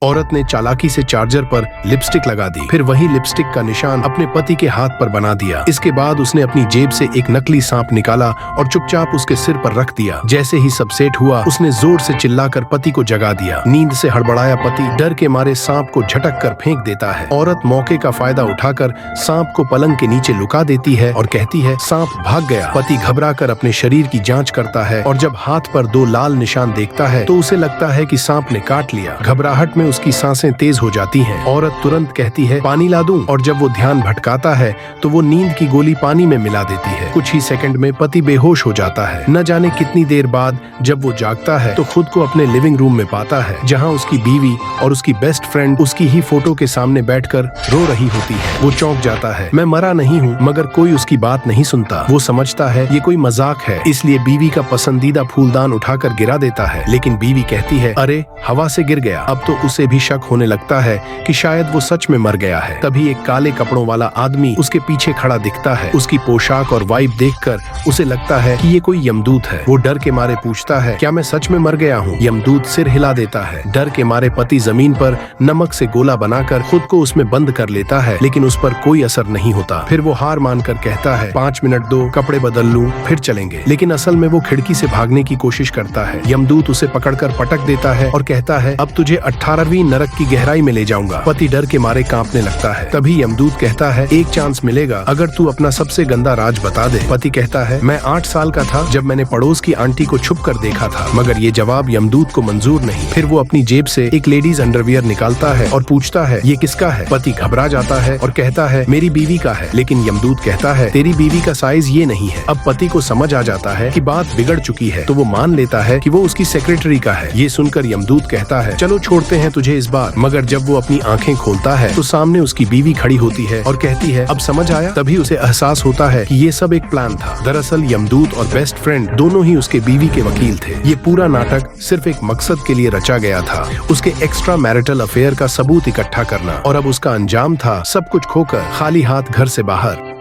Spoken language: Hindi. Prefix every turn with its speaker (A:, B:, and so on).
A: औरत ने चालाकी से चार्जर पर लिपस्टिक लगा दी, फिर वही लिपस्टिक का निशान अपने पति के हाथ पर बना दिया। इसके बाद उसने अपनी जेब से एक नकली सांप निकाला और चुपचाप उसके सिर पर रख दिया। जैसे ही सब सेट हुआ, उसने जोर से चिल्लाकर पति को जगा दिया। नींद से हड़बड़ाया पति डर के मारे सांप को झटक कर फेंक देता है। औरत मौके का फायदा उठाकर सांप को पलंग के नीचे लुका देती है और कहती है, सांप भाग गया। पति घबराकर अपने शरीर की जांच करता है और जब हाथ पर 2 लाल निशान देखता है तो उसे लगता है कि सांप ने काट लिया। घबराहट में उसकी सांसें तेज हो जाती हैं। औरत तुरंत कहती है, पानी ला दूं? और जब वो ध्यान भटकाता है तो वो नींद की गोली पानी में मिला देती है। कुछ ही सेकंड में पति बेहोश हो जाता है। न जाने कितनी देर बाद जब वो जागता है तो खुद को अपने लिविंग रूम में पाता है, जहाँ उसकी बीवी और उसकी बेस्ट फ्रेंड उसकी ही फोटो के सामने बैठकर रो रही होती है। वो चौंक जाता है। मैं मरा नहीं हूँ, मगर कोई उसकी बात नहीं सुनता। वो समझता है ये कोई मजाक है, इसलिए बीवी का पसंदीदा फूलदान उठाकर गिरा देता है। लेकिन बीवी कहती है, अरे हवा से गिर गया। अब तो उसे भी शक होने लगता है कि शायद वो सच में मर गया है। तभी एक काले कपड़ों वाला आदमी उसके पीछे खड़ा दिखता है। उसकी पोशाक और वाइब देखकर उसे लगता है कि ये कोई यमदूत है। वो डर के मारे पूछता है, क्या मैं सच में मर गया हूँ? यमदूत सिर हिला देता है। डर के मारे पति जमीन पर नमक से गोला बनाकर खुद को उसमें बंद कर लेता है, लेकिन उस पर कोई असर नहीं होता। फिर वो हार मानकर कहता है, 5 मिनट दो, कपड़े बदल लूं, फिर चलेंगे। लेकिन असल में वो खिड़की से भागने की कोशिश करता है। यमदूत उसे पकड़कर पटक देता है और कहता है, अब तुझे 18वीं नरक की गहराई में ले जाऊंगा। पति डर के मारे कांपने लगता है। तभी यमदूत कहता है, एक चांस मिलेगा अगर तू अपना सबसे गंदा राज बता दे। पति कहता है, मैं 8 साल का था जब मैंने पड़ोस की आंटी को छुप कर देखा था। मगर ये जवाब यमदूत को मंजूर नहीं। फिर वो अपनी जेब से एक लेडीज अंडरवियर निकालता है और पूछता है, ये किसका है? पति घबरा जाता है और कहता है, मेरी बीवी का है। लेकिन यमदूत कहता है, तेरी बीवी का साइज ये नहीं है। अब पति को समझ आ जाता है कि बात बिगड़ चुकी है, तो वो मान लेता है कि वो उसकी सेक्रेटरी का है। ये सुनकर यमदूत कहता है, चलो छोड़ते हैं तुझे इस बार। मगर जब वो अपनी आंखें खोलता है तो सामने उसकी बीवी खड़ी होती है और कहती है, अब समझ आया? तभी उसे एहसास होता है कि ये सब एक प्लान था। दरअसल यमदूत और बेस्ट फ्रेंड दोनों ही उसके बीवी के वकील थे। ये पूरा नाटक सिर्फ एक मकसद के लिए रचा गया था, उसके एक्स्ट्रा मैरिटल अफेयर का सबूत इकट्ठा करना। और अब उसका अंजाम था सब कुछ खोकर खाली हाथ घर से बाहर।